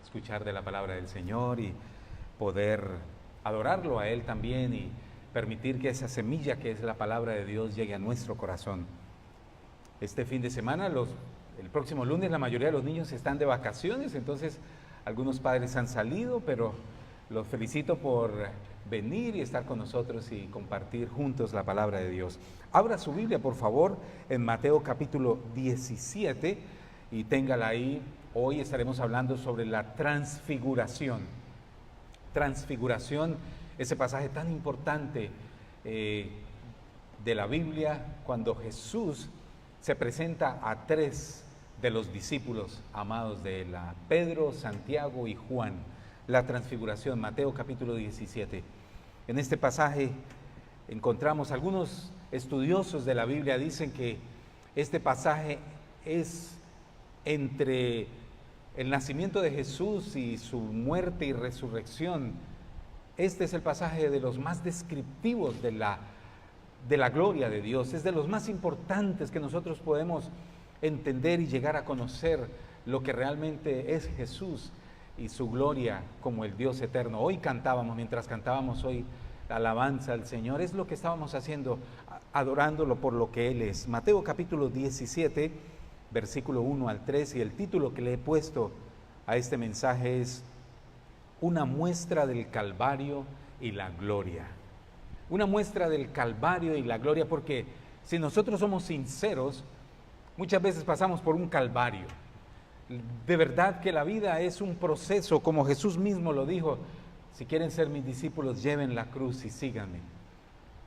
escuchar de la palabra del Señor y poder adorarlo a Él también y permitir que esa semilla que es la palabra de Dios llegue a nuestro corazón. Este fin de semana, el próximo lunes, la mayoría de los niños están de vacaciones, entonces algunos padres han salido, pero los felicito por venir y estar con nosotros y compartir juntos la palabra de Dios. Abra su Biblia, por favor, en Mateo capítulo 17 y téngala ahí. Hoy estaremos hablando sobre la transfiguración. Transfiguración, ese pasaje tan importante de la Biblia, cuando Jesús se presenta a tres de los discípulos amados de él, a Pedro, Santiago y Juan. La transfiguración, Mateo capítulo 17. En este pasaje encontramos, algunos estudiosos de la Biblia dicen que este pasaje es entre el nacimiento de Jesús y su muerte y resurrección. Este es el pasaje de los más descriptivos de la gloria de Dios, es de los más importantes que nosotros podemos entender y llegar a conocer lo que realmente es Jesús y su gloria como el Dios eterno. Hoy cantábamos, mientras cantábamos hoy la alabanza al Señor, es lo que estábamos haciendo, adorándolo por lo que Él es. Mateo capítulo 17, versículo 1 al 3, y el título que le he puesto a este mensaje es Una muestra del Calvario y la gloria. Una muestra del Calvario y la gloria, porque si nosotros somos sinceros, muchas veces pasamos por un calvario. De verdad que la vida es un proceso, como Jesús mismo lo dijo: si quieren ser mis discípulos, lleven la cruz y síganme.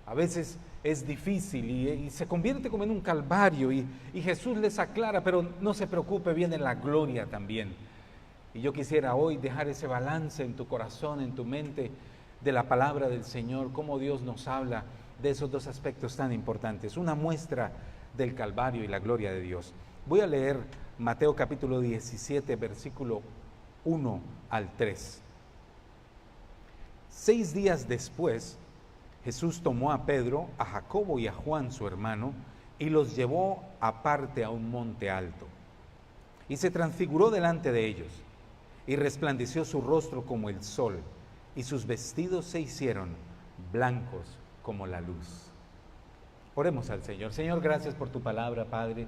A veces es difícil y se convierte como en un calvario y Jesús les aclara, pero no se preocupe, viene la gloria también. Y yo quisiera hoy dejar ese balance en tu corazón, en tu mente, de la palabra del Señor, cómo Dios nos habla de esos dos aspectos tan importantes, una muestra del Calvario y la gloria de Dios. Voy a leer Mateo capítulo 17, versículo 1 al 3. 6 días después, Jesús tomó a Pedro, a Jacobo y a Juan su hermano, y los llevó aparte a un monte alto. Y se transfiguró delante de ellos, y resplandeció su rostro como el sol, y sus vestidos se hicieron blancos como la luz. Oremos al Señor. Señor, gracias por tu palabra, Padre.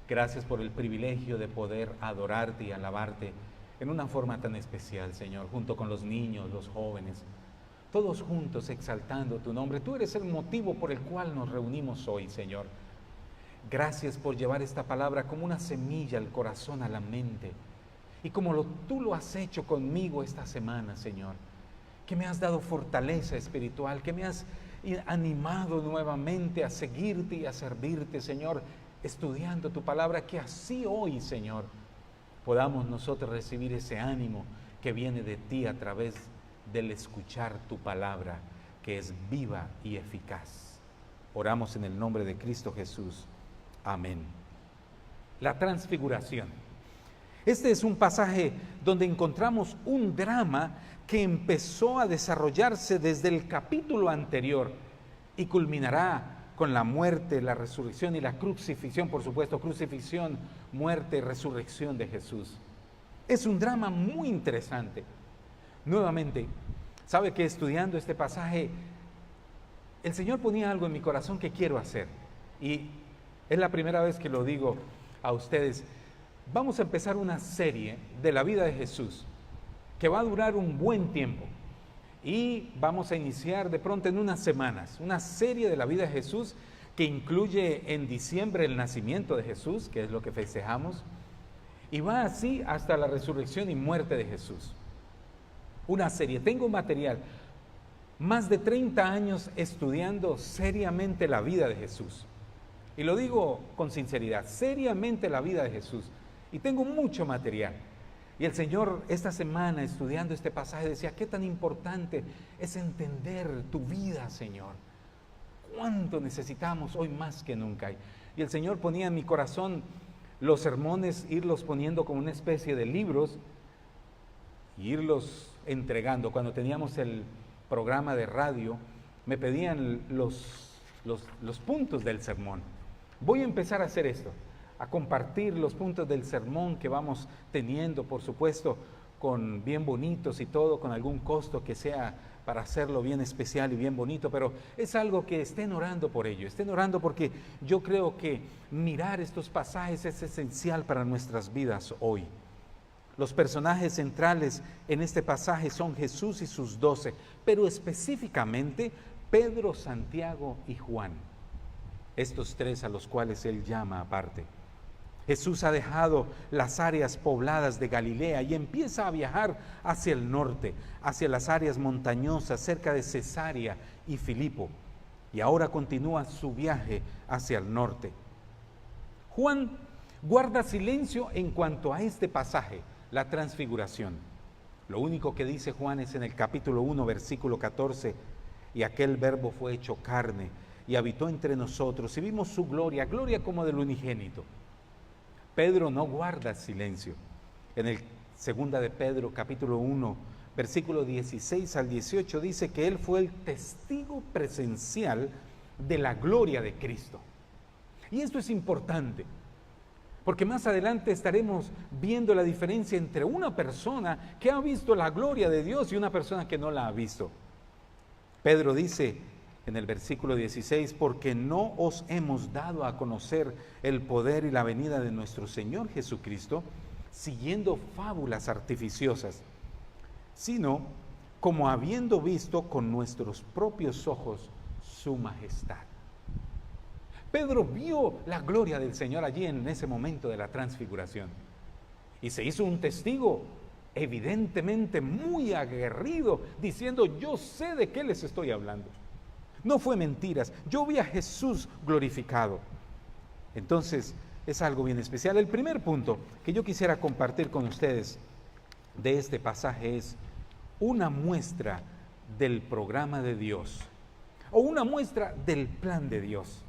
Gracias por el privilegio de poder adorarte y alabarte en una forma tan especial, Señor, junto con los niños, los jóvenes, todos juntos exaltando tu nombre. Tú eres el motivo por el cual nos reunimos hoy, Señor. Gracias por llevar esta palabra como una semilla al corazón, a la mente. Y como tú lo has hecho conmigo esta semana, Señor, que me has dado fortaleza espiritual, que me has animado nuevamente a seguirte y a servirte, Señor, estudiando tu palabra, que así hoy, Señor, podamos nosotros recibir ese ánimo que viene de ti a través del escuchar tu palabra, que es viva y eficaz. Oramos en el nombre de Cristo Jesús. Amén. La transfiguración. Este es un pasaje donde encontramos un drama que empezó a desarrollarse desde el capítulo anterior y culminará con la muerte, la resurrección y la crucifixión, por supuesto, crucifixión, muerte, resurrección de Jesús. Es un drama muy interesante. Nuevamente, sabe que estudiando este pasaje, el Señor ponía algo en mi corazón que quiero hacer. Y es la primera vez que lo digo a ustedes. Vamos a empezar una serie de la vida de Jesús que va a durar un buen tiempo. Y vamos a iniciar de pronto en unas semanas, una serie de la vida de Jesús que incluye en diciembre el nacimiento de Jesús, que es lo que festejamos, y va así hasta la resurrección y muerte de Jesús. Una serie, tengo material, más de 30 años estudiando seriamente la vida de Jesús. Y lo digo con sinceridad, seriamente la vida de Jesús. Y tengo mucho material. Y el Señor esta semana estudiando este pasaje decía, qué tan importante es entender tu vida, Señor. Cuánto necesitamos hoy más que nunca. Y el Señor ponía en mi corazón los sermones, irlos poniendo como una especie de libros y irlos entregando. Cuando teníamos el programa de radio, me pedían los puntos del sermón. Voy a empezar a hacer esto, a compartir los puntos del sermón que vamos teniendo, por supuesto, bien bonitos y todo, con algún costo que sea para hacerlo bien especial y bien bonito, pero es algo que estén orando por ello, estén orando porque yo creo que mirar estos pasajes es esencial para nuestras vidas hoy. Los personajes centrales en este pasaje son Jesús y sus 12, pero específicamente Pedro, Santiago y Juan, estos tres a los cuales él llama aparte. Jesús ha dejado las áreas pobladas de Galilea y empieza a viajar hacia el norte, hacia las áreas montañosas cerca de Cesarea y Filipo, y ahora continúa su viaje hacia el norte. Juan guarda silencio en cuanto a este pasaje, la transfiguración. Lo único que dice Juan es en el capítulo 1, versículo 14, y aquel verbo fue hecho carne y habitó entre nosotros y vimos su gloria, gloria como del unigénito. Pedro no guarda silencio. En el segunda de Pedro, capítulo 1, versículo 16 al 18, dice que él fue el testigo presencial de la gloria de Cristo. Y esto es importante, porque más adelante estaremos viendo la diferencia entre una persona que ha visto la gloria de Dios y una persona que no la ha visto. Pedro dice en el versículo 16, porque no os hemos dado a conocer el poder y la venida de nuestro Señor Jesucristo, siguiendo fábulas artificiosas, sino como habiendo visto con nuestros propios ojos su majestad. Pedro vio la gloria del Señor allí en ese momento de la transfiguración y se hizo un testigo evidentemente muy aguerrido, diciendo: yo sé de qué les estoy hablando. No fue mentiras, yo vi a Jesús glorificado. Entonces, es algo bien especial. El primer punto que yo quisiera compartir con ustedes de este pasaje es una muestra del programa de Dios, o una muestra del plan de Dios.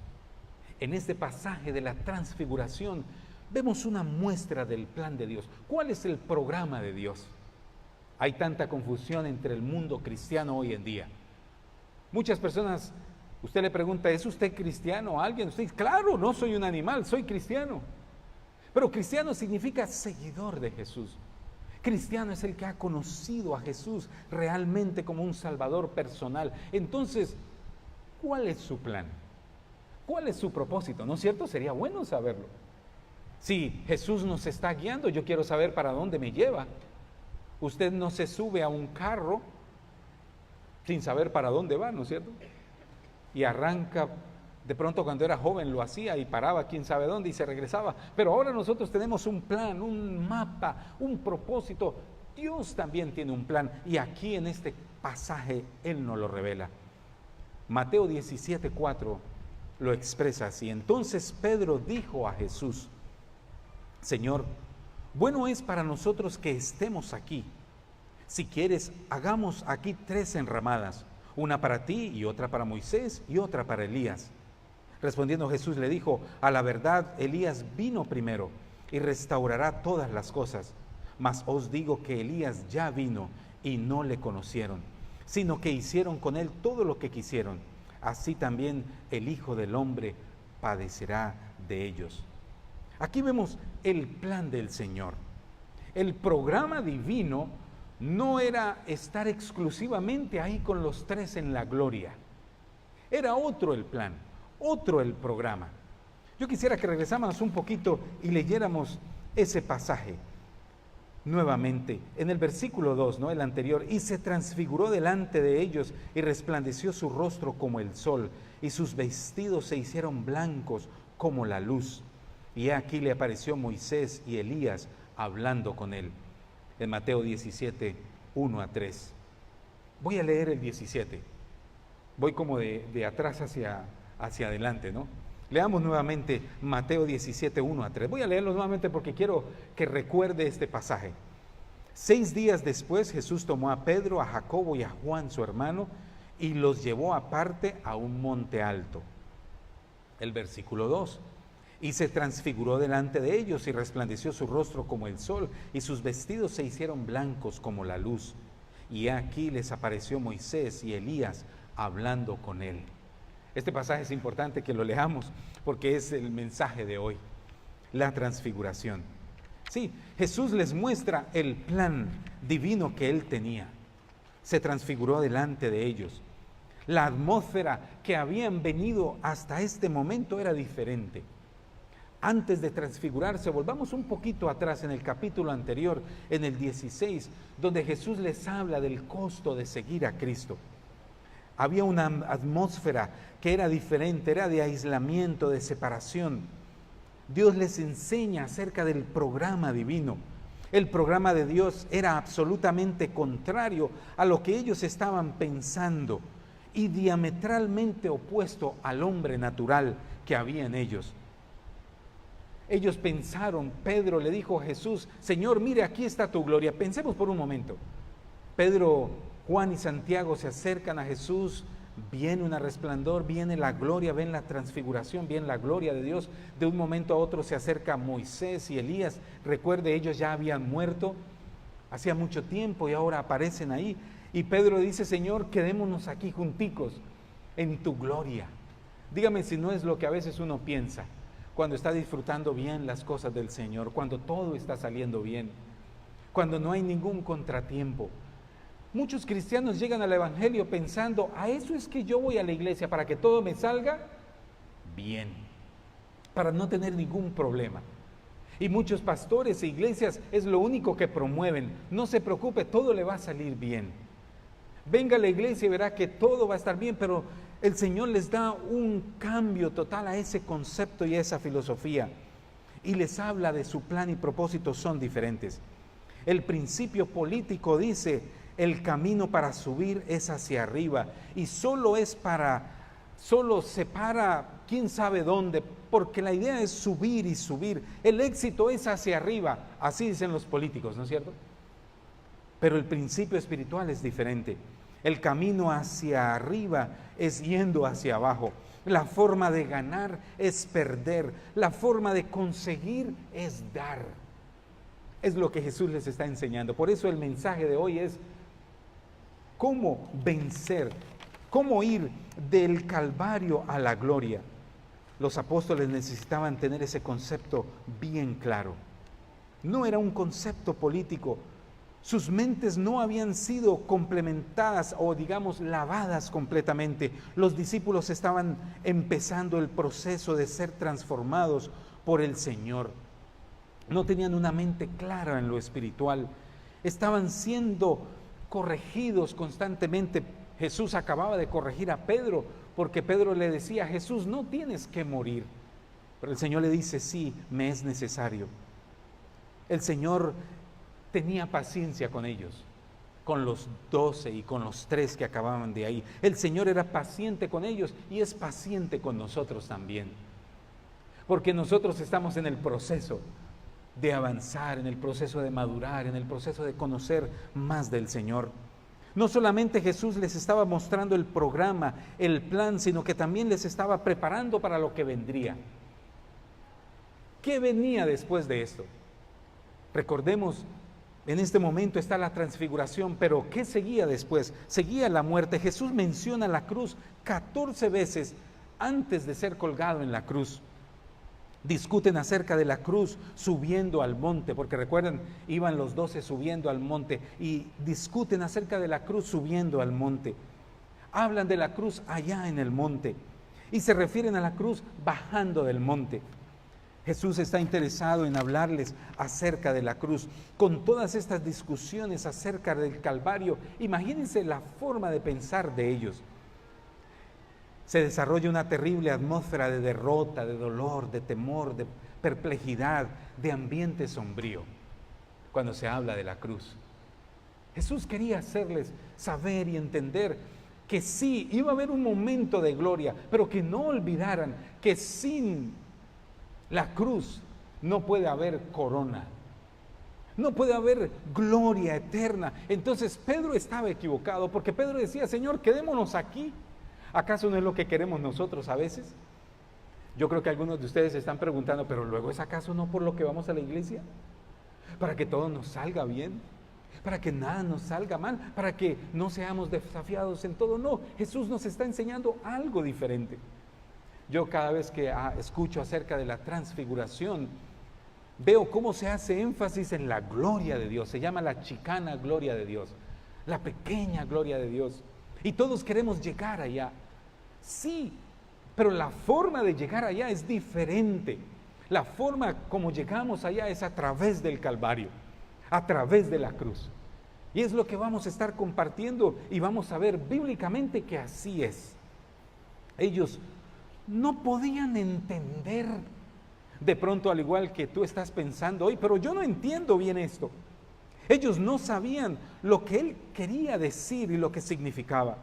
En este pasaje de la transfiguración vemos una muestra del plan de Dios. ¿Cuál es el programa de Dios? Hay tanta confusión entre el mundo cristiano hoy en día. Muchas personas, usted le pregunta: ¿es usted cristiano? ¿A alguien? Usted dice: claro, no soy un animal, soy cristiano. Pero cristiano significa seguidor de Jesús. Cristiano es el que ha conocido a Jesús realmente como un salvador personal. Entonces, ¿cuál es su plan? ¿Cuál es su propósito? ¿No es cierto? Sería bueno saberlo. Si Jesús nos está guiando, yo quiero saber para dónde me lleva. Usted no se sube a un carro sin saber para dónde va, ¿no es cierto? Y arranca, de pronto cuando era joven lo hacía y paraba quién sabe dónde y se regresaba. Pero ahora nosotros tenemos un plan, un mapa, un propósito. Dios también tiene un plan y aquí en este pasaje Él nos lo revela. Mateo 17:4 lo expresa así: entonces Pedro dijo a Jesús: Señor, bueno es para nosotros que estemos aquí. Si quieres, hagamos aquí 3 enramadas, una para ti y otra para Moisés y otra para Elías. Respondiendo Jesús le dijo: a la verdad, Elías vino primero y restaurará todas las cosas, mas os digo que Elías ya vino y no le conocieron, sino que hicieron con él todo lo que quisieron. Así también el Hijo del Hombre padecerá de ellos. Aquí vemos el plan del Señor. El programa divino no era estar exclusivamente ahí con los 3 en la gloria. Era otro el plan, otro el programa. Yo quisiera que regresáramos un poquito y leyéramos ese pasaje nuevamente. En el versículo 2, ¿no? El anterior: y se transfiguró delante de ellos y resplandeció su rostro como el sol y sus vestidos se hicieron blancos como la luz. Y aquí le apareció Moisés y Elías hablando con él. En Mateo 17, 1 a 3. Voy a leer el 17. Voy como de atrás hacia adelante, ¿no? Leamos nuevamente Mateo 17, 1 a 3. Voy a leerlo nuevamente porque quiero que recuerde este pasaje. 6 días después Jesús tomó a Pedro, a Jacobo y a Juan su hermano y los llevó aparte a un monte alto. El versículo 2. Y se transfiguró delante de ellos y resplandeció su rostro como el sol y sus vestidos se hicieron blancos como la luz. Y aquí les apareció Moisés y Elías hablando con él. Este pasaje es importante que lo leamos porque es el mensaje de hoy, la transfiguración. Sí, Jesús les muestra el plan divino que Él tenía. Se transfiguró delante de ellos. La atmósfera que habían venido hasta este momento era diferente. Antes de transfigurarse, volvamos un poquito atrás en el capítulo anterior, en el 16, donde Jesús les habla del costo de seguir a Cristo. Había una atmósfera que era diferente, era de aislamiento, de separación. Dios les enseña acerca del programa divino. El programa de Dios era absolutamente contrario a lo que ellos estaban pensando y diametralmente opuesto al hombre natural que había en ellos. Ellos pensaron, Pedro le dijo a Jesús, Señor, mire, aquí está tu gloria. Pensemos por un momento. Pedro, Juan y Santiago se acercan a Jesús, viene un resplandor, viene la gloria, ven la transfiguración, viene la gloria de Dios. De un momento a otro se acerca Moisés y Elías. Recuerde, ellos ya habían muerto hacía mucho tiempo y ahora aparecen ahí. Y Pedro dice, Señor, quedémonos aquí junticos en tu gloria. Dígame si no es lo que a veces uno piensa cuando está disfrutando bien las cosas del Señor, cuando todo está saliendo bien, cuando no hay ningún contratiempo. Muchos cristianos llegan al evangelio pensando, a eso es que yo voy a la iglesia, para que todo me salga bien, para no tener ningún problema. Y muchos pastores e iglesias es lo único que promueven, no se preocupe, todo le va a salir bien. Venga a la iglesia y verá que todo va a estar bien, pero el Señor les da un cambio total a ese concepto y a esa filosofía y les habla de su plan y propósito son diferentes. El principio político dice, el camino para subir es hacia arriba y solo se para quién sabe dónde, porque la idea es subir y subir. El éxito es hacia arriba, así dicen los políticos, ¿no es cierto? Pero el principio espiritual es diferente. El camino hacia arriba es yendo hacia abajo. La forma de ganar es perder. La forma de conseguir es dar. Es lo que Jesús les está enseñando. Por eso el mensaje de hoy es cómo vencer, cómo ir del Calvario a la gloria. Los apóstoles necesitaban tener ese concepto bien claro. No era un concepto político. Sus mentes no habían sido complementadas o digamos lavadas completamente. Los discípulos estaban empezando el proceso de ser transformados por el Señor. No tenían una mente clara en lo espiritual. Estaban siendo corregidos constantemente. Jesús acababa de corregir a Pedro porque Pedro le decía, Jesús, no tienes que morir. Pero el Señor le dice, sí, me es necesario. El Señor tenía paciencia con ellos, con los 12 y con los 3 que acababan de ahí. El Señor era paciente con ellos y es paciente con nosotros también. Porque nosotros estamos en el proceso de avanzar, en el proceso de madurar, en el proceso de conocer más del Señor. No solamente Jesús les estaba mostrando el programa, el plan, sino que también les estaba preparando para lo que vendría. ¿Qué venía después de esto? Recordemos, en este momento está la transfiguración, pero ¿qué seguía después? Seguía la muerte. Jesús menciona la cruz 14 veces antes de ser colgado en la cruz. Discuten acerca de la cruz subiendo al monte, porque recuerden, iban los 12 subiendo al monte y discuten acerca de la cruz subiendo al monte. Hablan de la cruz allá en el monte y se refieren a la cruz bajando del monte. Jesús está interesado en hablarles acerca de la cruz. Con todas estas discusiones acerca del Calvario, imagínense la forma de pensar de ellos. Se desarrolla una terrible atmósfera de derrota, de dolor, de temor, de perplejidad, de ambiente sombrío, cuando se habla de la cruz. Jesús quería hacerles saber y entender que sí, iba a haber un momento de gloria, pero que no olvidaran que sin la cruz no puede haber corona, no puede haber gloria eterna. Entonces Pedro estaba equivocado, porque Pedro decía, Señor, quedémonos aquí. ¿Acaso no es lo que queremos nosotros a veces? Yo creo que algunos de ustedes se están preguntando, pero luego ¿es acaso no por lo que vamos a la iglesia? Para que todo nos salga bien, para que nada nos salga mal, para que no seamos desafiados en todo. No, Jesús nos está enseñando algo diferente. Yo cada vez que escucho acerca de la transfiguración, veo cómo se hace énfasis en la gloria de Dios. Se llama la chicana gloria de Dios, la pequeña gloria de Dios. Y todos queremos llegar allá. Sí, pero la forma de llegar allá es diferente. La forma como llegamos allá es a través del Calvario, a través de la cruz. Y es lo que vamos a estar compartiendo y vamos a ver bíblicamente que así es. Ellos no podían entender, de pronto al igual que tú estás pensando hoy, pero yo no entiendo bien esto. Ellos no sabían lo que él quería decir y lo que significaba.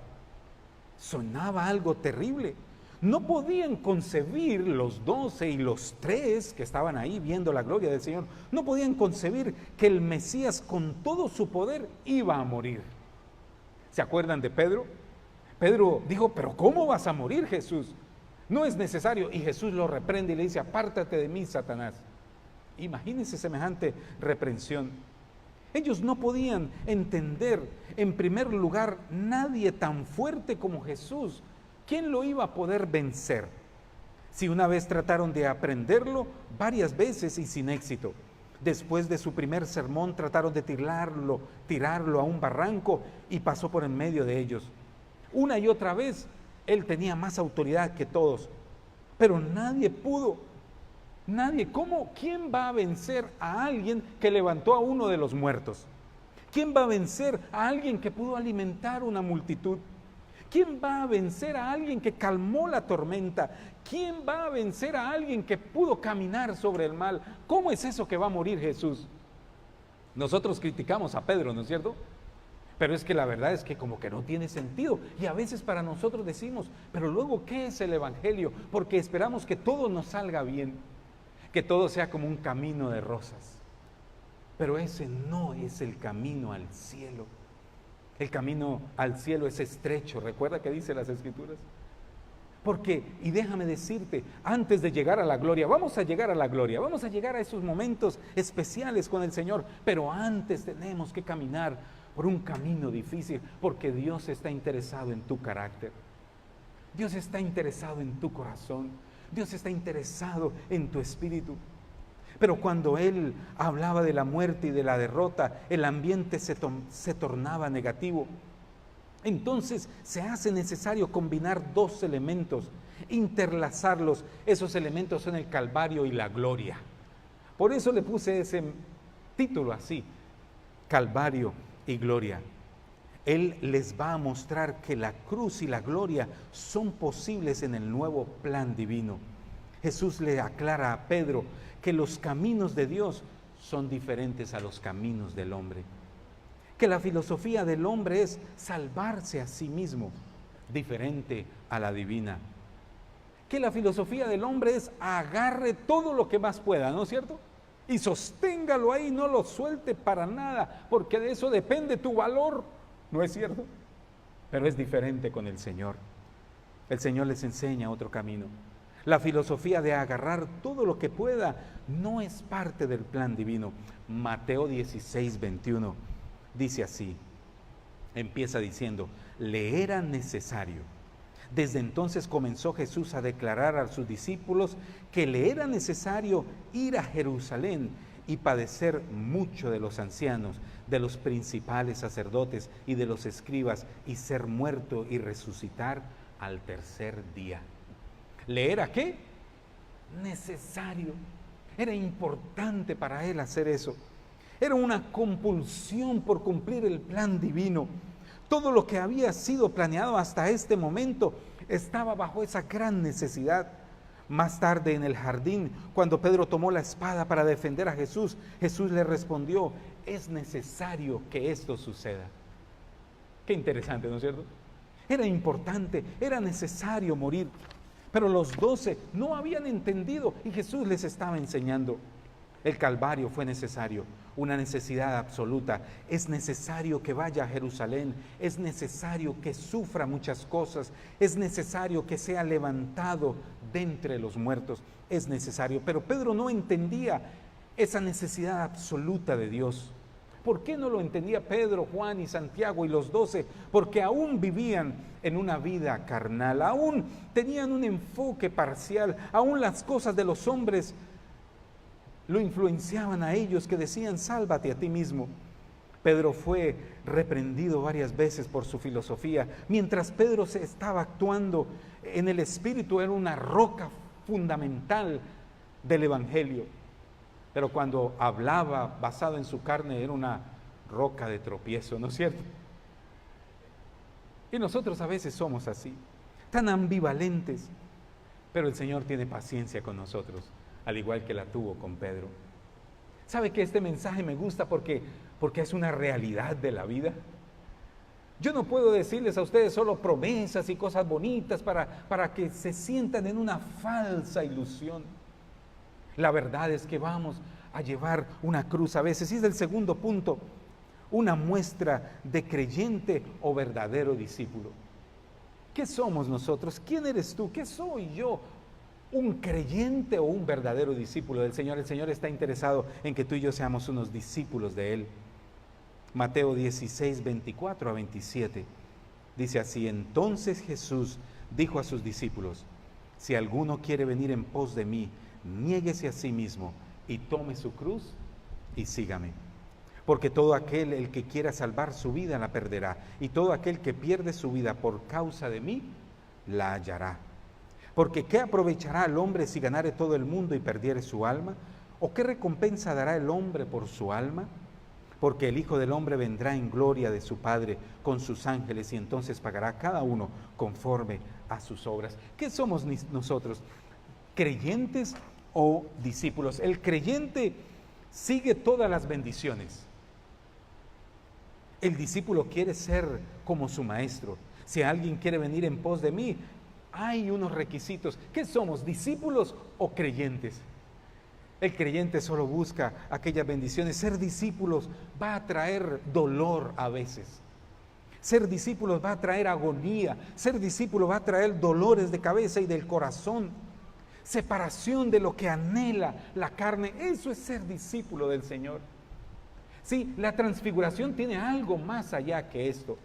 Sonaba algo terrible. No podían concebir los 12 y los 3 que estaban ahí viendo la gloria del Señor. No podían concebir que el Mesías con todo su poder iba a morir. ¿Se acuerdan de Pedro? Pedro dijo, pero ¿cómo vas a morir, Jesús? No es necesario. Y Jesús lo reprende y le dice, apártate de mí, Satanás. Imagínense semejante reprensión. Ellos no podían entender, en primer lugar, nadie tan fuerte como Jesús. ¿Quién lo iba a poder vencer? Si una vez trataron de aprenderlo, varias veces y sin éxito. Después de su primer sermón trataron de tirarlo a un barranco y pasó por en medio de ellos. Una y otra vez, él tenía más autoridad que todos, pero nadie pudo. Nadie. ¿Cómo? ¿Quién va a vencer a alguien que levantó a uno de los muertos? ¿Quién va a vencer a alguien que pudo alimentar una multitud? ¿Quién va a vencer a alguien que calmó la tormenta? ¿Quién va a vencer a alguien que pudo caminar sobre el mar? ¿Cómo es eso que va a morir Jesús? Nosotros criticamos a Pedro, ¿no es cierto? Pero es que la verdad es que como que no tiene sentido. Y a veces para nosotros decimos, pero luego, ¿qué es el Evangelio? Porque esperamos que todo nos salga bien, que todo sea como un camino de rosas. Pero ese no es el camino al cielo. El camino al cielo es estrecho, ¿recuerda que dice las Escrituras? Porque, y déjame decirte, antes de llegar a la gloria, vamos a llegar a la gloria, vamos a llegar a esos momentos especiales con el Señor, pero antes tenemos que caminar por un camino difícil, porque Dios está interesado en tu carácter, Dios está interesado en tu corazón, Dios está interesado en tu espíritu. Pero cuando él hablaba de la muerte y de la derrota, el ambiente se tornaba negativo. Entonces se hace necesario combinar dos elementos, interlazarlos. Esos elementos son el Calvario y la gloria. Por eso le puse ese título así, Calvario y gloria. Él les va a mostrar que la cruz y la gloria son posibles en el nuevo plan divino. Jesús le aclara a Pedro que los caminos de Dios son diferentes a los caminos del hombre. Que la filosofía del hombre es salvarse a sí mismo, diferente a la divina. Que la filosofía del hombre es agarre todo lo que más pueda, ¿no es cierto? Y sosténgalo ahí, no lo suelte para nada, porque de eso depende tu valor, ¿no es cierto? Pero es diferente con el Señor. El Señor les enseña otro camino. La filosofía de agarrar todo lo que pueda no es parte del plan divino. Mateo 16, 21 dice así, empieza diciendo, le era necesario. Desde entonces comenzó Jesús a declarar a sus discípulos que le era necesario ir a Jerusalén y padecer mucho de los ancianos, de los principales sacerdotes y de los escribas, y ser muerto y resucitar al tercer día. ¿Le era qué? Necesario. Era importante para él hacer eso. Era una compulsión por cumplir el plan divino. Todo lo que había sido planeado hasta este momento estaba bajo esa gran necesidad. Más tarde en el jardín, cuando Pedro tomó la espada para defender a Jesús, Jesús le respondió, es necesario que esto suceda. Qué interesante, ¿no es cierto? Era importante, era necesario morir. Pero los 12 no habían entendido y Jesús les estaba enseñando. El Calvario fue necesario, una necesidad absoluta. Es necesario que vaya a Jerusalén, es necesario que sufra muchas cosas, es necesario que sea levantado de entre los muertos, es necesario. Pero Pedro no entendía esa necesidad absoluta de Dios. ¿Por qué no lo entendía Pedro, Juan y Santiago y los 12? Porque aún vivían en una vida carnal, aún tenían un enfoque parcial, aún las cosas de los hombres lo influenciaban a ellos que decían, sálvate a ti mismo. Pedro fue reprendido varias veces por su filosofía. Mientras Pedro se estaba actuando en el Espíritu, era una roca fundamental del Evangelio. Pero cuando hablaba basado en su carne, era una roca de tropiezo, ¿no es cierto? Y nosotros a veces somos así, tan ambivalentes. Pero el Señor tiene paciencia con nosotros, al igual que la tuvo con Pedro. ¿Sabe que este mensaje me gusta porque es una realidad de la vida? Yo no puedo decirles a ustedes solo promesas y cosas bonitas para que se sientan en una falsa ilusión. La verdad es que vamos a llevar una cruz a veces. Y es el segundo punto, una muestra de creyente o verdadero discípulo. ¿Qué somos nosotros? ¿Quién eres tú? ¿Qué soy yo? ¿Un creyente o un verdadero discípulo del Señor? El Señor está interesado en que tú y yo seamos unos discípulos de Él. Mateo 16, 24 a 27. Dice así: entonces Jesús dijo a sus discípulos, si alguno quiere venir en pos de mí, niéguese a sí mismo y tome su cruz y sígame. Porque todo aquel el que quiera salvar su vida la perderá, y todo aquel que pierde su vida por causa de mí la hallará. Porque ¿qué aprovechará el hombre si ganare todo el mundo y perdiere su alma? ¿O qué recompensa dará el hombre por su alma? Porque el Hijo del Hombre vendrá en gloria de su Padre con sus ángeles, y entonces pagará a cada uno conforme a sus obras. ¿Qué somos nosotros? ¿Creyentes o discípulos? El creyente sigue todas las bendiciones. El discípulo quiere ser como su maestro. Si alguien quiere venir en pos de mí, hay unos requisitos. ¿Qué somos, discípulos o creyentes? El creyente solo busca aquellas bendiciones. Ser discípulos va a traer dolor a veces. Ser discípulos va a traer agonía. Ser discípulo va a traer dolores de cabeza y del corazón. Separación de lo que anhela la carne. Eso es ser discípulo del Señor. Sí, la transfiguración tiene algo más allá que esto,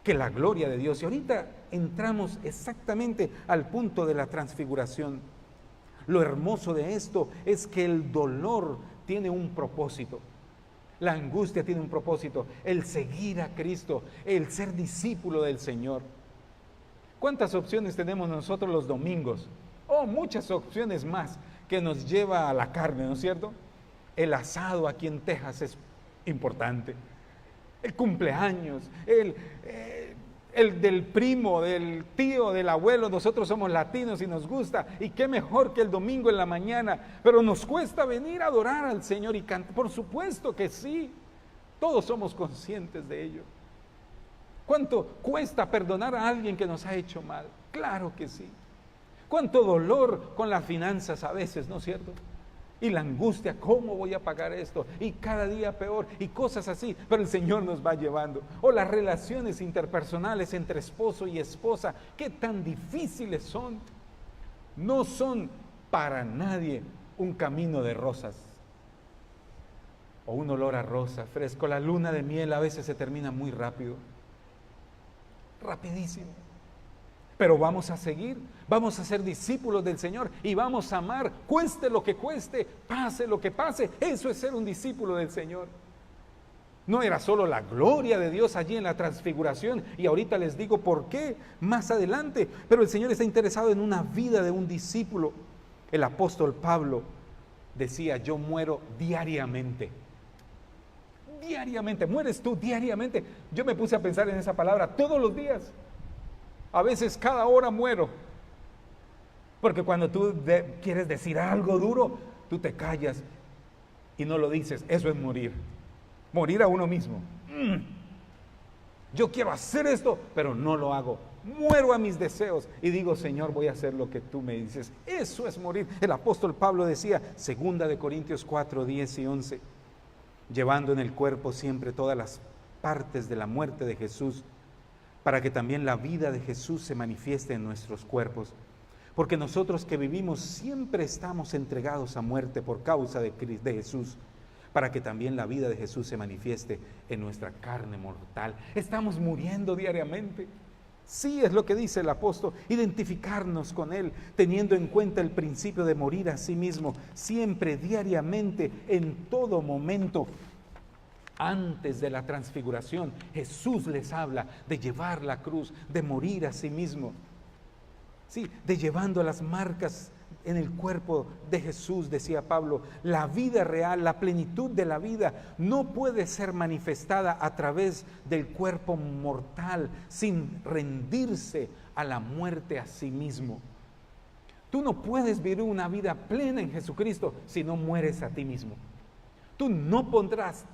que la gloria de Dios. Y ahorita entramos exactamente al punto de la transfiguración. Lo hermoso de esto es que el dolor tiene un propósito. La angustia tiene un propósito. El seguir a Cristo, el ser discípulo del Señor. ¿Cuántas opciones tenemos nosotros los domingos? Oh, muchas opciones más que nos lleva a la carne, ¿no es cierto? El asado aquí en Texas es importante. El cumpleaños, el del primo, del tío, del abuelo. Nosotros somos latinos y nos gusta. Y qué mejor que el domingo en la mañana. Pero nos cuesta venir a adorar al Señor y cantar. Por supuesto que sí. Todos somos conscientes de ello. ¿Cuánto cuesta perdonar a alguien que nos ha hecho mal? Claro que sí. ¿Cuánto dolor con las finanzas a veces, no es cierto? Y la angustia, ¿cómo voy a pagar esto? Y cada día peor, y cosas así, pero el Señor nos va llevando. O las relaciones interpersonales entre esposo y esposa, ¿qué tan difíciles son? No son para nadie un camino de rosas, o un olor a rosa fresco. La luna de miel a veces se termina muy rápido, rapidísimo. Pero vamos a seguir, vamos a ser discípulos del Señor y vamos a amar, cueste lo que cueste, pase lo que pase. Eso es ser un discípulo del Señor. No era solo la gloria de Dios allí en la transfiguración, y ahorita les digo por qué más adelante, pero el Señor está interesado en una vida de un discípulo. El apóstol Pablo decía: yo muero diariamente. Diariamente, mueres tú diariamente. Yo me puse a pensar en esa palabra todos los días. A veces cada hora muero, porque cuando tú quieres decir algo duro, tú te callas y no lo dices. Eso es morir, morir a uno mismo. Yo quiero hacer esto, pero no lo hago. Muero a mis deseos y digo: Señor, voy a hacer lo que tú me dices. Eso es morir. El apóstol Pablo decía, 2 Corintios 4, 10 y 11, llevando en el cuerpo siempre todas las partes de la muerte de Jesús, para que también la vida de Jesús se manifieste en nuestros cuerpos. Porque nosotros que vivimos siempre estamos entregados a muerte por causa de Jesús, para que también la vida de Jesús se manifieste en nuestra carne mortal. Estamos muriendo diariamente. Sí, es lo que dice el apóstol, identificarnos con Él, teniendo en cuenta el principio de morir a sí mismo, siempre, diariamente, en todo momento. Antes de la transfiguración, Jesús les habla de llevar la cruz, de morir a sí mismo. Sí, de llevando las marcas en el cuerpo de Jesús, decía Pablo. La vida real, la plenitud de la vida no puede ser manifestada a través del cuerpo mortal sin rendirse a la muerte a sí mismo. Tú no puedes vivir una vida plena en Jesucristo si no mueres a ti mismo. Tú no podrás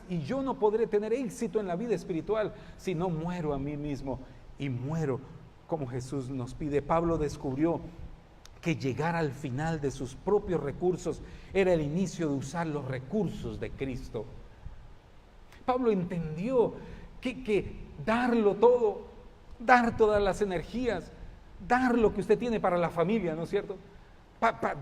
y yo no podré tener éxito en la vida espiritual si no muero a mí mismo y muero como Jesús nos pide. Pablo descubrió que llegar al final de sus propios recursos era el inicio de usar los recursos de Cristo. Pablo entendió que darlo todo, dar todas las energías, dar lo que usted tiene para la familia, ¿no es cierto?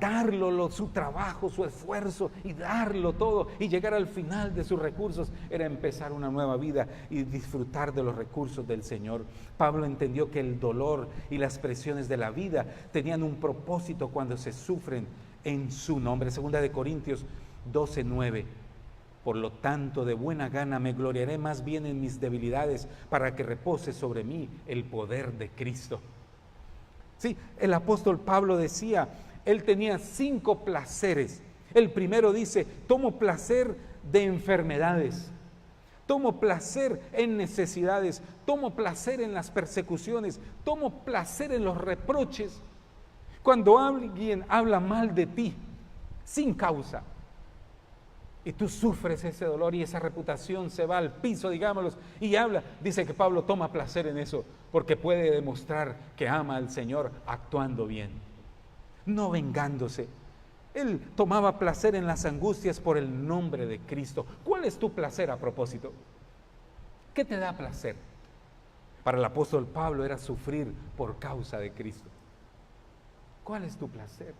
Darlo, su trabajo, su esfuerzo y darlo todo y llegar al final de sus recursos era empezar una nueva vida y disfrutar de los recursos del Señor. Pablo entendió que el dolor y las presiones de la vida tenían un propósito cuando se sufren en su nombre. Segunda de Corintios 12:9. Por lo tanto, de buena gana me gloriaré más bien en mis debilidades para que repose sobre mí el poder de Cristo. Sí, el apóstol Pablo decía, él tenía 5 placeres. El primero dice, tomo placer de enfermedades, tomo placer en necesidades, tomo placer en las persecuciones, tomo placer en los reproches. Cuando alguien habla mal de ti, sin causa, y tú sufres ese dolor y esa reputación se va al piso, digámoslo, y habla, dice que Pablo toma placer en eso, porque puede demostrar que ama al Señor actuando bien, no vengándose. Él tomaba placer en las angustias por el nombre de Cristo. ¿Cuál es tu placer a propósito? ¿Qué te da placer? Para el apóstol Pablo era sufrir por causa de Cristo. ¿Cuál es tu placer?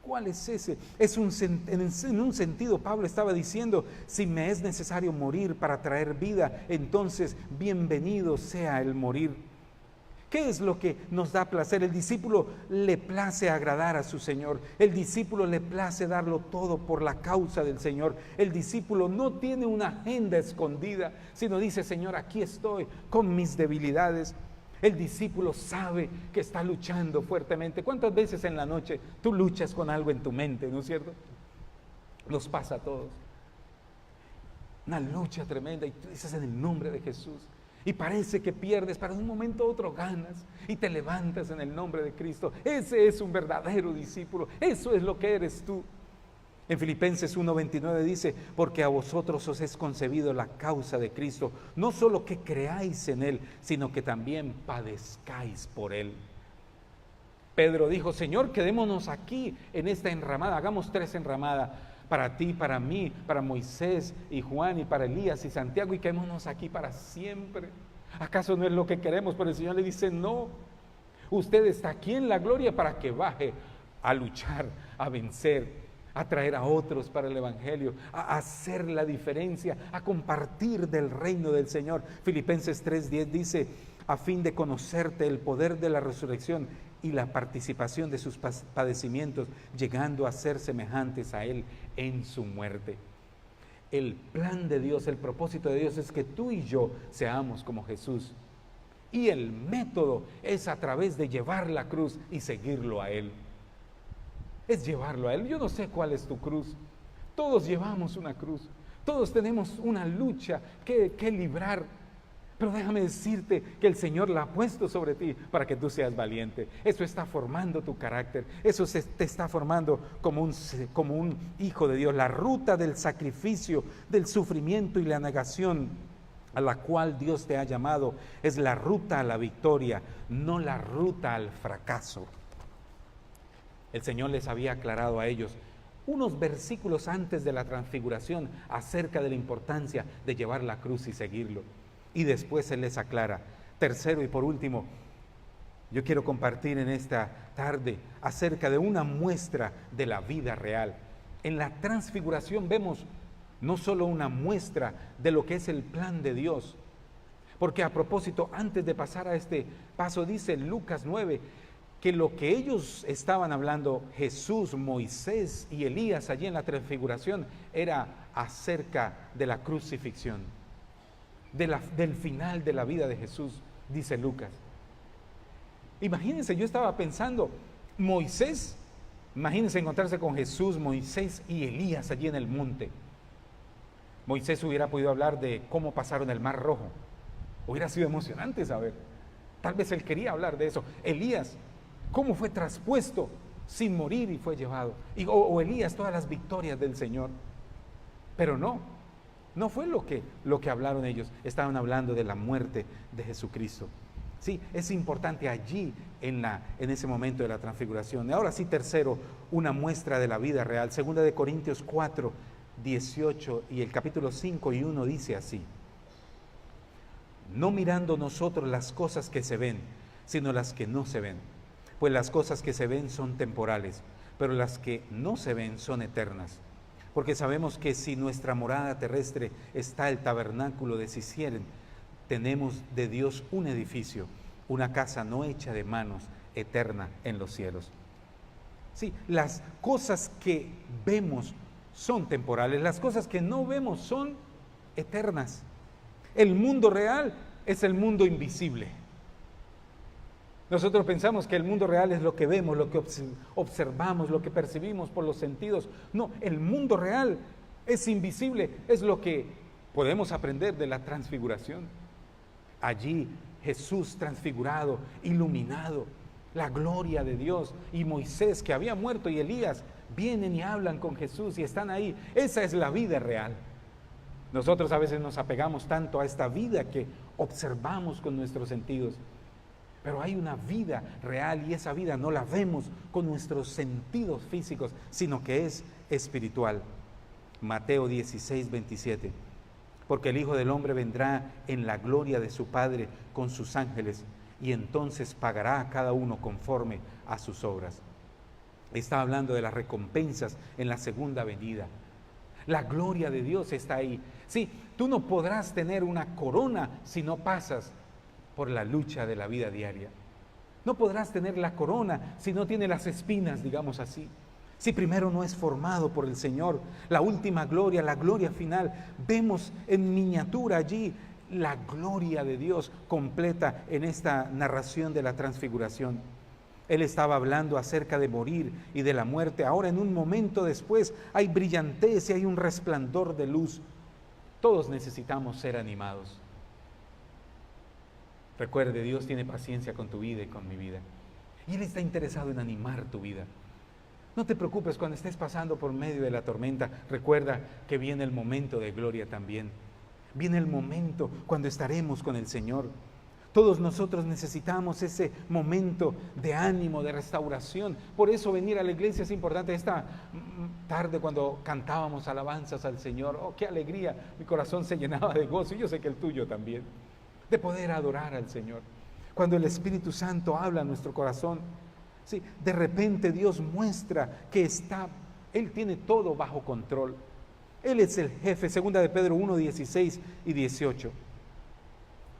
¿Cuál es ese? En un sentido, Pablo estaba diciendo, si me es necesario morir para traer vida, entonces bienvenido sea el morir. ¿Qué es lo que nos da placer? El discípulo le place agradar a su Señor. El discípulo le place darlo todo por la causa del Señor. El discípulo no tiene una agenda escondida, sino dice, Señor, aquí estoy con mis debilidades. El discípulo sabe que está luchando fuertemente. ¿Cuántas veces en la noche tú luchas con algo en tu mente, no es cierto? Nos pasa a todos. Una lucha tremenda y tú dices en el nombre de Jesús. Y parece que pierdes, pero de un momento a otro ganas y te levantas en el nombre de Cristo. Ese es un verdadero discípulo. Eso es lo que eres tú. En Filipenses 1:29 dice, porque a vosotros os es concebido la causa de Cristo, no solo que creáis en Él, sino que también padezcáis por Él. Pedro dijo, Señor, quedémonos aquí en esta enramada, hagamos 3 enramadas, para ti, para mí, para Moisés y Juan y para Elías y Santiago, y quedémonos aquí para siempre. ¿Acaso no es lo que queremos? Pero el Señor le dice, no, usted está aquí en la gloria para que baje a luchar, a vencer, a traer a otros para el Evangelio, a hacer la diferencia, a compartir del reino del Señor. Filipenses 3:10 dice, a fin de conocerte el poder de la resurrección y la participación de sus padecimientos, llegando a ser semejantes a Él en su muerte. El plan de Dios, el propósito de Dios es que tú y yo seamos como Jesús. Y el método es a través de llevar la cruz y seguirlo a Él. Es llevarlo a Él. Yo no sé cuál es tu cruz. Todos llevamos una cruz. Todos tenemos una lucha que librar. Pero déjame decirte que el Señor la ha puesto sobre ti para que tú seas valiente. Eso está formando tu carácter. Eso te está formando como un hijo de Dios. La ruta del sacrificio, del sufrimiento y la negación a la cual Dios te ha llamado es la ruta a la victoria, no la ruta al fracaso. El Señor les había aclarado a ellos unos versículos antes de la transfiguración acerca de la importancia de llevar la cruz y seguirlo. Y después Él les aclara. Tercero y por último, yo quiero compartir en esta tarde acerca de una muestra de la vida real. En la transfiguración vemos no solo una muestra de lo que es el plan de Dios, Porque a propósito, antes de pasar a este paso, dice Lucas 9, que lo que ellos estaban hablando, Jesús, Moisés y Elías allí en la transfiguración, era acerca de la crucifixión, del final de la vida de Jesús, dice Lucas. Imagínense, yo estaba pensando, Moisés, imagínense encontrarse con Jesús, Moisés y Elías allí en el monte. Moisés hubiera podido hablar de cómo pasaron el Mar Rojo. Hubiera sido emocionante saber. Tal vez él quería hablar de eso. Elías, cómo fue traspuesto sin morir y fue llevado. O Elías, todas las victorias del Señor. Pero no fue lo que hablaron ellos. Estaban hablando de la muerte de Jesucristo. Sí, es importante allí en ese momento de la transfiguración. Ahora sí, tercero, una muestra de la vida real. Segunda de Corintios 4, 18 y el capítulo 5 y 1 dice así: no mirando nosotros las cosas que se ven, sino las que no se ven. Pues las cosas que se ven son temporales, pero las que no se ven son eternas. Porque sabemos que si nuestra morada terrestre está el tabernáculo deshicieren, tenemos de Dios un edificio, una casa no hecha de manos, eterna en los cielos. Sí, las cosas que vemos son temporales, las cosas que no vemos son eternas. El mundo real es el mundo invisible. Nosotros pensamos que el mundo real es lo que vemos, lo que observamos, lo que percibimos por los sentidos. No, el mundo real es invisible, es lo que podemos aprender de la transfiguración. Allí Jesús transfigurado, iluminado, la gloria de Dios, y Moisés que había muerto y Elías vienen y hablan con Jesús y están ahí. Esa es la vida real. Nosotros a veces nos apegamos tanto a esta vida que observamos con nuestros sentidos, pero hay una vida real y esa vida no la vemos con nuestros sentidos físicos, sino que es espiritual. Mateo 16, 27. Porque el Hijo del Hombre vendrá en la gloria de su Padre con sus ángeles y entonces pagará a cada uno conforme a sus obras. Está hablando de las recompensas en la segunda venida. La gloria de Dios está ahí. Sí, tú no podrás tener una corona si no pasas por la lucha de la vida diaria. No podrás tener la corona si no tiene las espinas, digamos así. Si primero no es formado por el Señor, la última gloria, la gloria final, vemos en miniatura allí la gloria de Dios completa en esta narración de la transfiguración. Él estaba hablando acerca de morir y de la muerte. Ahora, en un momento después, hay brillantez y hay un resplandor de luz. Todos necesitamos ser animados. Recuerde, Dios tiene paciencia con tu vida y con mi vida. Y Él está interesado en animar tu vida. No te preocupes cuando estés pasando por medio de la tormenta. Recuerda que viene el momento de gloria también. Viene el momento cuando estaremos con el Señor. Todos nosotros necesitamos ese momento de ánimo, de restauración. Por eso venir a la iglesia es importante. Esta tarde cuando cantábamos alabanzas al Señor, oh, qué alegría, mi corazón se llenaba de gozo, y yo sé que el tuyo también, de poder adorar al Señor. Cuando el Espíritu Santo habla a nuestro corazón, sí, de repente Dios muestra que Él tiene todo bajo control. Él es el jefe. Segunda de Pedro 1, 16 y 18.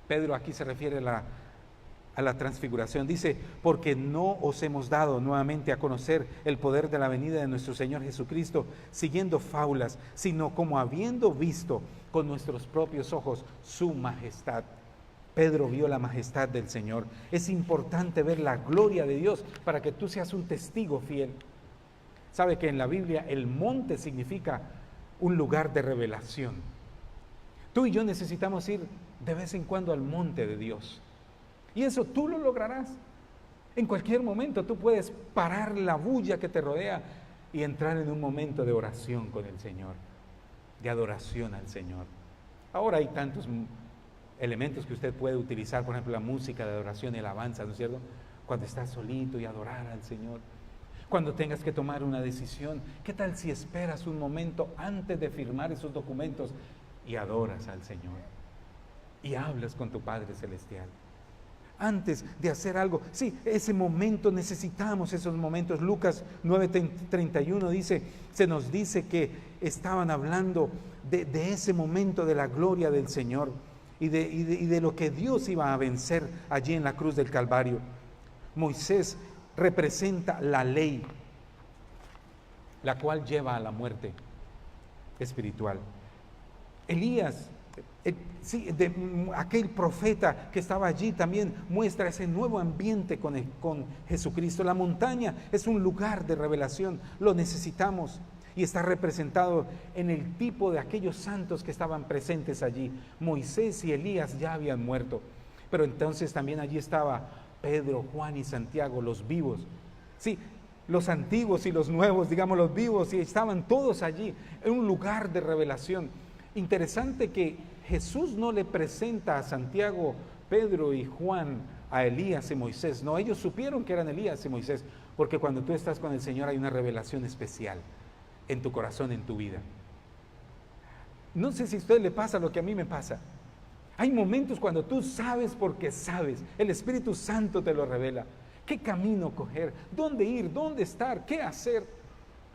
Pedro aquí se refiere a la transfiguración. Dice, porque no os hemos dado nuevamente a conocer el poder de la venida de nuestro Señor Jesucristo, siguiendo fábulas, sino como habiendo visto con nuestros propios ojos su majestad. Pedro vio la majestad del Señor. Es importante ver la gloria de Dios para que tú seas un testigo fiel. Sabe que en la Biblia el monte significa un lugar de revelación. Tú y yo necesitamos ir de vez en cuando al monte de Dios. Y eso tú lo lograrás. En cualquier momento tú puedes parar la bulla que te rodea y entrar en un momento de oración con el Señor, de adoración al Señor. Ahora hay tantos elementos que usted puede utilizar, por ejemplo, la música de adoración y alabanza, ¿no es cierto? Cuando estás solito y adorar al Señor. Cuando tengas que tomar una decisión, ¿qué tal si esperas un momento antes de firmar esos documentos y adoras al Señor? Y hablas con tu Padre Celestial. Antes de hacer algo, sí, ese momento, necesitamos esos momentos. Lucas 9:31 dice, se nos dice que estaban hablando de ese momento de la gloria del Señor. y de lo que Dios iba a vencer allí en la cruz del Calvario. Moisés representa la ley, la cual lleva a la muerte espiritual. Elías, aquel profeta que estaba allí, también muestra ese nuevo ambiente con Jesucristo. La montaña es un lugar de revelación, lo necesitamos, y está representado en el tipo de aquellos santos que estaban presentes allí. Moisés y Elías ya habían muerto, pero entonces también allí estaba Pedro, Juan y Santiago, los vivos. Sí, los antiguos y los nuevos, digamos los vivos, y estaban todos allí en un lugar de revelación. Interesante que Jesús no le presenta a Santiago, Pedro y Juan a Elías y Moisés. No, ellos supieron que eran Elías y Moisés, porque cuando tú estás con el Señor hay una revelación especial en tu corazón, en tu vida. No sé si a usted le pasa lo que a mí me pasa. Hay momentos cuando tú sabes porque sabes, el Espíritu Santo te lo revela. ¿Qué camino coger? ¿Dónde ir? ¿Dónde estar? ¿Qué hacer?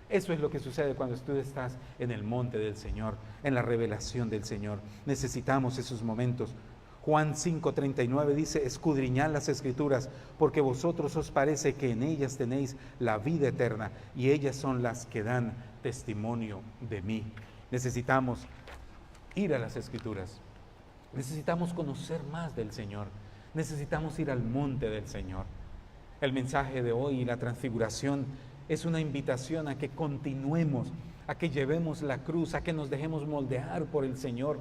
Eso es lo que sucede cuando tú estás en el monte del Señor, en la revelación del Señor. Necesitamos esos momentos. Juan 5:39 dice: escudriñad las Escrituras, porque vosotros os parece que en ellas tenéis la vida eterna, y ellas son las que dan testimonio de mí. Necesitamos ir a las Escrituras. Necesitamos conocer más del Señor. Necesitamos ir al monte del Señor. El mensaje de hoy, la transfiguración, es una invitación a que continuemos, a que llevemos la cruz, a que nos dejemos moldear por el Señor.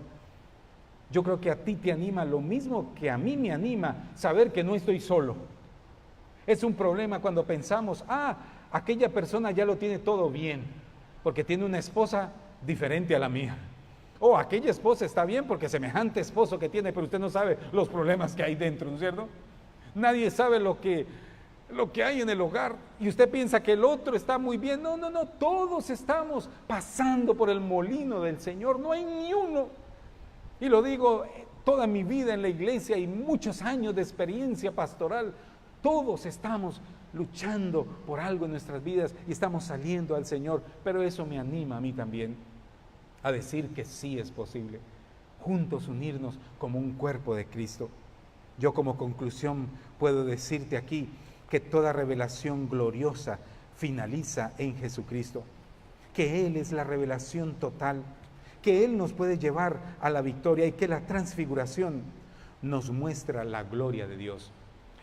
Yo creo que a ti te anima lo mismo que a mí me anima saber que no estoy solo. Es un problema cuando pensamos, aquella persona ya lo tiene todo bien, porque tiene una esposa diferente a la mía. Aquella esposa está bien porque semejante esposo que tiene, pero usted no sabe los problemas que hay dentro, ¿no es cierto? Nadie sabe lo que hay en el hogar, y usted piensa que el otro está muy bien. No, todos estamos pasando por el molino del Señor, no hay ni uno. Y lo digo, toda mi vida en la iglesia y muchos años de experiencia pastoral, todos estamos luchando por algo en nuestras vidas y estamos saliendo al Señor, pero eso me anima a mí también a decir que sí es posible, juntos unirnos como un cuerpo de Cristo. Yo como conclusión puedo decirte aquí que toda revelación gloriosa finaliza en Jesucristo, que Él es la revelación total, que Él nos puede llevar a la victoria y que la transfiguración nos muestra la gloria de Dios.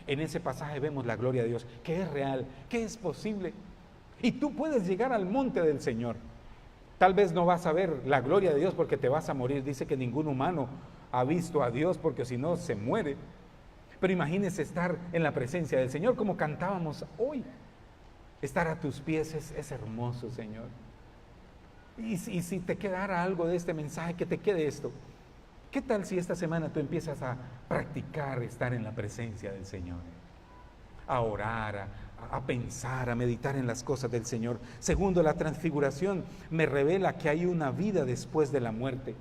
En ese pasaje vemos la gloria de Dios, que es real, que es posible. Y tú puedes llegar al monte del Señor. Tal vez no vas a ver la gloria de Dios porque te vas a morir. Dice que ningún humano ha visto a Dios porque si no se muere. Pero imagínese estar en la presencia del Señor como cantábamos hoy. Estar a tus pies es hermoso, Señor. Y si te quedara algo de este mensaje, que te quede esto. ¿Qué tal si esta semana tú empiezas a practicar estar en la presencia del Señor? A orar, a pensar, a meditar en las cosas del Señor. Segundo, la transfiguración me revela que hay una vida después de la muerte.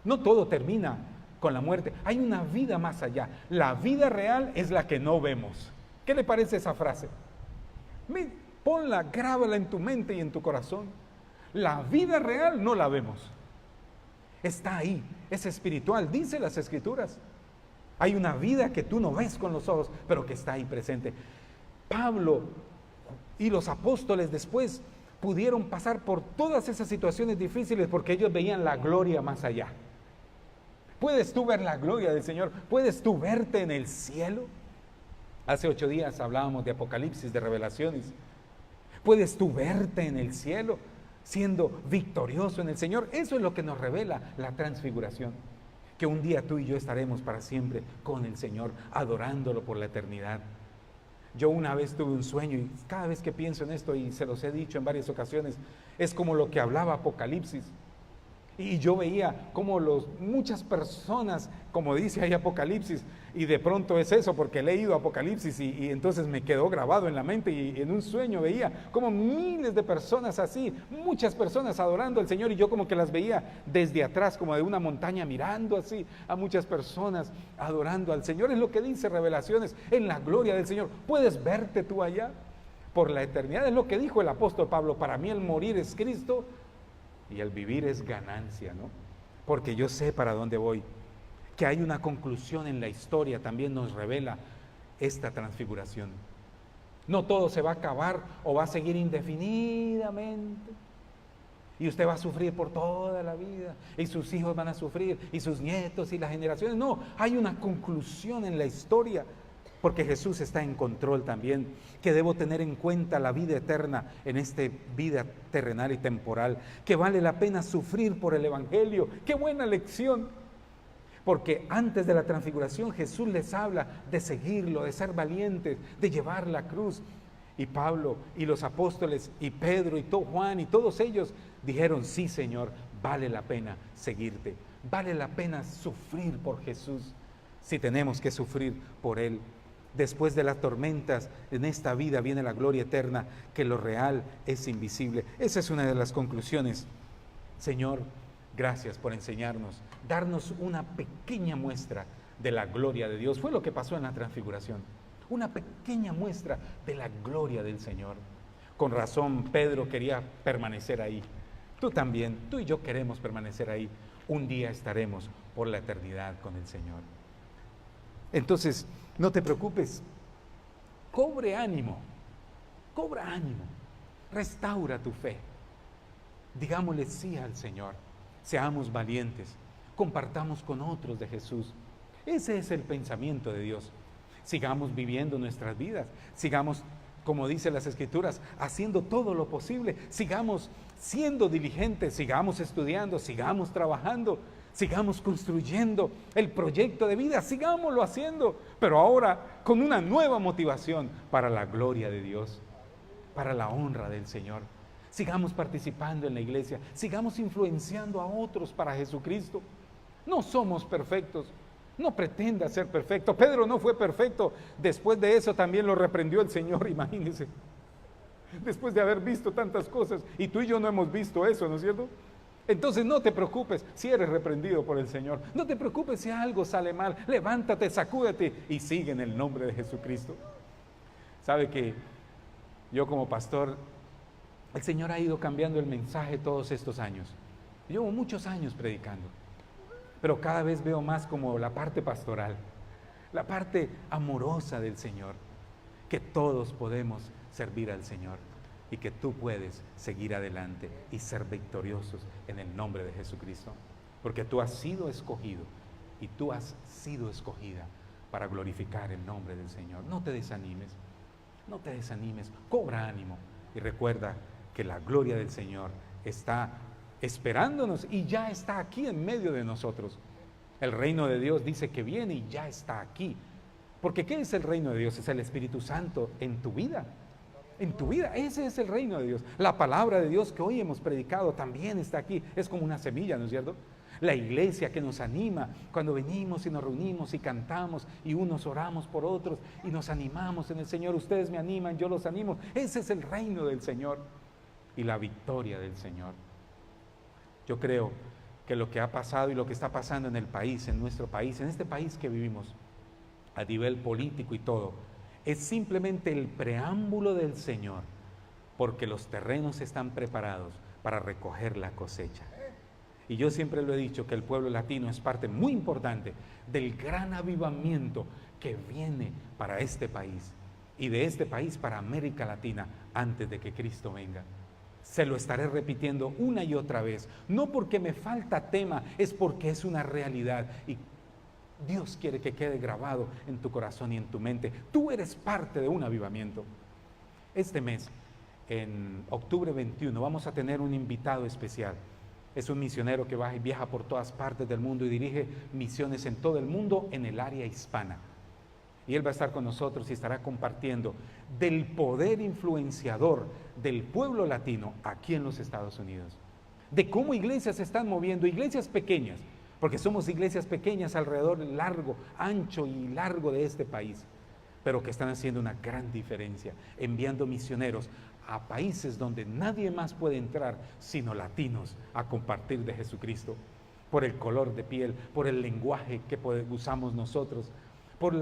No todo termina con la muerte, hay una vida más allá. La vida real es la que no vemos. ¿Qué le parece esa frase? Ponla, grábala en tu mente y en tu corazón. La vida real no la vemos. Está ahí, es espiritual, dice las Escrituras. Hay una vida que tú no ves con los ojos, pero que está ahí presente. Pablo y los apóstoles después pudieron pasar por todas esas situaciones difíciles porque ellos veían la gloria más allá. ¿Puedes tú ver la gloria del Señor? ¿Puedes tú verte en el cielo? Hace 8 días hablábamos de Apocalipsis, de revelaciones. ¿Puedes tú verte en el cielo siendo victorioso en el Señor? Eso es lo que nos revela la transfiguración, que un día tú y yo estaremos para siempre con el Señor, adorándolo por la eternidad. Yo una vez tuve un sueño y cada vez que pienso en esto, y se los he dicho en varias ocasiones, es como lo que hablaba Apocalipsis. Y yo veía como muchas personas, como dice ahí Apocalipsis, y de pronto es eso, porque he leído Apocalipsis y entonces me quedó grabado en la mente, y en un sueño veía como miles de personas así, muchas personas adorando al Señor, y yo como que las veía desde atrás, como de una montaña, mirando así a muchas personas adorando al Señor. Es lo que dice Revelaciones, en la gloria del Señor. ¿Puedes verte tú allá por la eternidad? Es lo que dijo el apóstol Pablo: para mí el morir es Cristo y el vivir es ganancia, ¿no? Porque yo sé para dónde voy. que hay una conclusión en la historia, también nos revela esta transfiguración. No todo se va a acabar o va a seguir indefinidamente. Y usted va a sufrir por toda la vida, y sus hijos van a sufrir, y sus nietos y las generaciones. No, hay una conclusión en la historia, porque Jesús está en control también, que debo tener en cuenta la vida eterna en esta vida terrenal y temporal, que vale la pena sufrir por el Evangelio. ¡Qué buena lección! Porque antes de la transfiguración Jesús les habla de seguirlo, de ser valientes, de llevar la cruz. Y Pablo y los apóstoles y Pedro y Juan y todos ellos dijeron: sí, Señor, vale la pena seguirte, vale la pena sufrir por Jesús, si tenemos que sufrir por Él. Después de las tormentas en esta vida viene la gloria eterna, que lo real es invisible. Esa es una de las conclusiones. Señor, gracias por enseñarnos, darnos una pequeña muestra de la gloria de Dios. Fue lo que pasó en la transfiguración, una pequeña muestra de la gloria del Señor. Con razón Pedro quería permanecer ahí. Tú también, tú y yo queremos permanecer ahí. Un día estaremos por la eternidad con el Señor. Entonces, no te preocupes, cobre ánimo, cobra ánimo, restaura tu fe. Digámosle sí al Señor, seamos valientes, compartamos con otros de Jesús. Ese es el pensamiento de Dios. Sigamos viviendo nuestras vidas, sigamos, como dicen las Escrituras, haciendo todo lo posible, sigamos siendo diligentes, sigamos estudiando, sigamos trabajando, sigamos construyendo el proyecto de vida, sigámoslo haciendo, pero ahora con una nueva motivación para la gloria de Dios, para la honra del Señor. Sigamos participando en la iglesia, sigamos influenciando a otros para Jesucristo. No somos perfectos, no pretenda ser perfecto. Pedro no fue perfecto, después de eso también lo reprendió el Señor, imagínense. Después de haber visto tantas cosas, y tú y yo no hemos visto eso, ¿no es cierto? Entonces no te preocupes si eres reprendido por el Señor, no te preocupes si algo sale mal, levántate, sacúdete y sigue en el nombre de Jesucristo. Sabe que yo como pastor, el Señor ha ido cambiando el mensaje todos estos años. Llevo muchos años predicando, pero cada vez veo más como la parte pastoral, la parte amorosa del Señor, que todos podemos servir al Señor y que tú puedes seguir adelante y ser victoriosos en el nombre de Jesucristo, porque tú has sido escogido y tú has sido escogida para glorificar el nombre del Señor. No te desanimes, no te desanimes, cobra ánimo y recuerda que la gloria del Señor está esperándonos y ya está aquí en medio de nosotros. El reino de Dios dice que viene y ya está aquí. Porque ¿qué es el reino de Dios? Es el Espíritu Santo en tu vida. En tu vida, ese es el reino de Dios. La palabra de Dios que hoy hemos predicado también está aquí. Es como una semilla, ¿no es cierto? La iglesia que nos anima cuando venimos y nos reunimos y cantamos y unos oramos por otros y nos animamos en el Señor. Ustedes me animan, yo los animo. Ese es el reino del Señor y la victoria del Señor. Yo creo que lo que ha pasado y lo que está pasando en el país, en nuestro país, en este país que vivimos, a nivel político y todo, es simplemente el preámbulo del Señor, porque los terrenos están preparados para recoger la cosecha. Y yo siempre lo he dicho, que el pueblo latino es parte muy importante del gran avivamiento que viene para este país, y de este país para América Latina, antes de que Cristo venga. Se lo estaré repitiendo una y otra vez, no porque me falta tema, es porque es una realidad y Dios quiere que quede grabado en tu corazón y en tu mente. Tú eres parte de un avivamiento. Este mes, en octubre 21, vamos a tener un invitado especial. Es un misionero que viaja por todas partes del mundo y dirige misiones en todo el mundo en el área hispana. Y él va a estar con nosotros y estará compartiendo del poder influenciador del pueblo latino aquí en los Estados Unidos. De cómo iglesias se están moviendo, iglesias pequeñas, porque somos iglesias pequeñas alrededor largo, ancho y largo de este país, pero que están haciendo una gran diferencia, enviando misioneros a países donde nadie más puede entrar sino latinos a compartir de Jesucristo, por el color de piel, por el lenguaje que usamos nosotros, por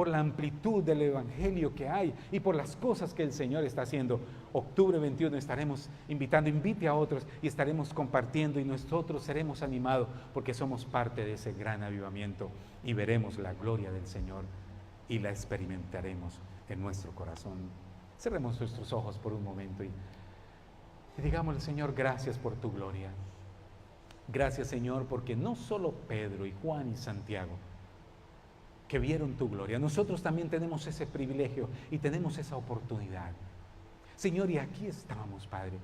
la amplitud del Evangelio que hay y por las cosas que el Señor está haciendo. Octubre 21 estaremos invite a otros y estaremos compartiendo, y nosotros seremos animados porque somos parte de ese gran avivamiento y veremos la gloria del Señor y la experimentaremos en nuestro corazón. Cerremos nuestros ojos por un momento y digámosle: Señor, gracias por tu gloria. Gracias, Señor, porque no solo Pedro y Juan y Santiago que vieron tu gloria, nosotros también tenemos ese privilegio y tenemos esa oportunidad. Señor, y aquí estamos, Padre,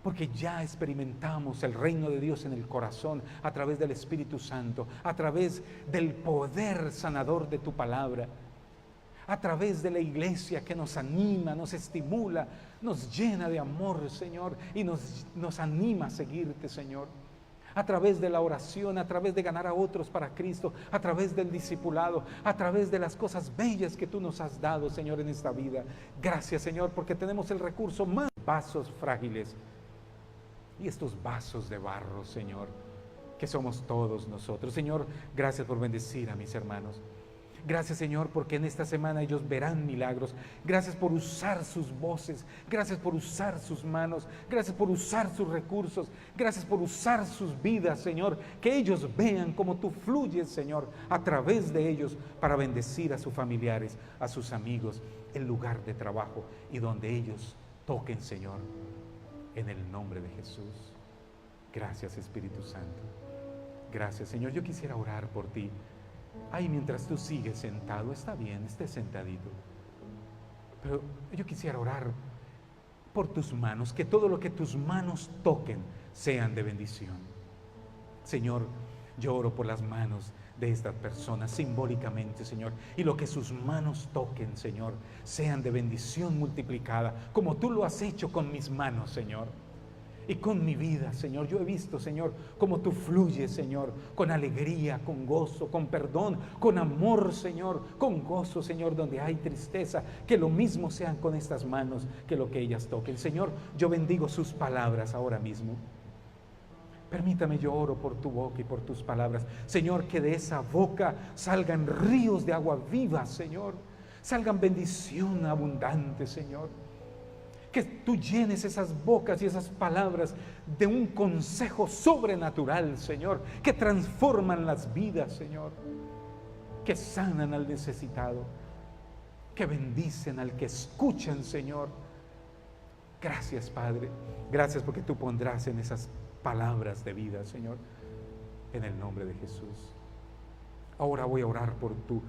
porque ya experimentamos el reino de Dios en el corazón a través del Espíritu Santo, a través del poder sanador de tu palabra, a través de la iglesia que nos anima, nos estimula, nos llena de amor, Señor, y nos anima a seguirte, Señor. A través de la oración, a través de ganar a otros para Cristo, a través del discipulado, a través de las cosas bellas que tú nos has dado, Señor, en esta vida. Gracias, Señor, porque tenemos el recurso más. Vasos frágiles y estos vasos de barro, Señor, que somos todos nosotros. Señor, gracias por bendecir a mis hermanos. Gracias, Señor, porque en esta semana ellos verán milagros. Gracias por usar sus voces. Gracias por usar sus manos. Gracias por usar sus recursos. Gracias por usar sus vidas, Señor. Que ellos vean cómo tú fluyes, Señor, a través de ellos para bendecir a sus familiares, a sus amigos, el lugar de trabajo y donde ellos toquen, Señor, en el nombre de Jesús. Gracias, Espíritu Santo. Gracias, Señor. Yo quisiera orar por ti. Ay, mientras tú sigues sentado, está bien, esté sentadito. Pero yo quisiera orar por tus manos, que todo lo que tus manos toquen sean de bendición. Señor, yo oro por las manos de estas personas simbólicamente, Señor, y lo que sus manos toquen, Señor, sean de bendición multiplicada, como tú lo has hecho con mis manos, Señor. Y con mi vida, Señor, yo he visto, Señor, cómo tú fluyes, Señor, con alegría, con gozo, con perdón, con amor, Señor, con gozo, Señor, donde hay tristeza. Que lo mismo sean con estas manos, que lo que ellas toquen. Señor, yo bendigo sus palabras ahora mismo. Permítame, yo oro por tu boca y por tus palabras. Señor, que de esa boca salgan ríos de agua viva, Señor. Salgan bendición abundante, Señor. Que tú llenes esas bocas y esas palabras de un consejo sobrenatural, Señor, que transforman las vidas, Señor, que sanan al necesitado, que bendicen al que escuchan, Señor. Gracias, Padre. Gracias porque tú pondrás en esas palabras de vida, Señor, en el nombre de Jesús. Ahora voy a orar por tu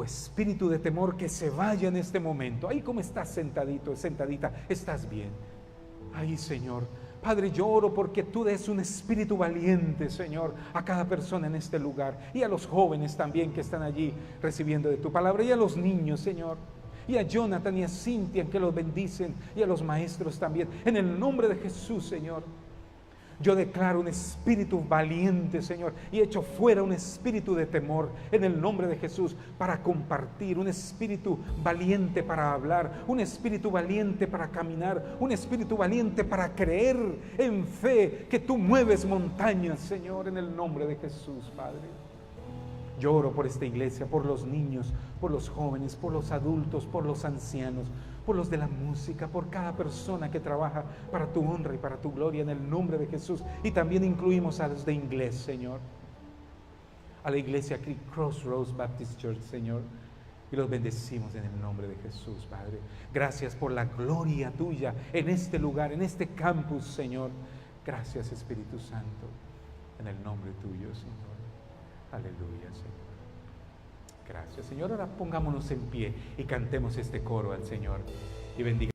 espíritu de temor que se vaya en este momento. Ahí como estás sentadito, sentadita, estás bien. Ahí, Señor. Padre, yo oro porque tú des un espíritu valiente, Señor, a cada persona en este lugar, y a los jóvenes también que están allí recibiendo de tu palabra, y a los niños, Señor, y a Jonathan y a Cintia, que los bendicen, y a los maestros también, en el nombre de Jesús, Señor. Yo declaro un espíritu valiente, Señor, y echo fuera un espíritu de temor en el nombre de Jesús, para compartir, un espíritu valiente para hablar, un espíritu valiente para caminar, un espíritu valiente para creer en fe que tú mueves montañas, Señor, en el nombre de Jesús, Padre. Yo oro por esta iglesia, por los niños, por los jóvenes, por los adultos, por los ancianos, por los de la música, por cada persona que trabaja para tu honra y para tu gloria, en el nombre de Jesús. Y también incluimos a los de inglés, Señor, a la iglesia Crossroads Baptist Church, Señor, y los bendecimos en el nombre de Jesús, Padre. Gracias por la gloria tuya en este lugar, en este campus, Señor. Gracias, Espíritu Santo, en el nombre tuyo, Señor. Aleluya, Señor. Gracias, Señor. Ahora pongámonos en pie y cantemos este coro al Señor y bendiga.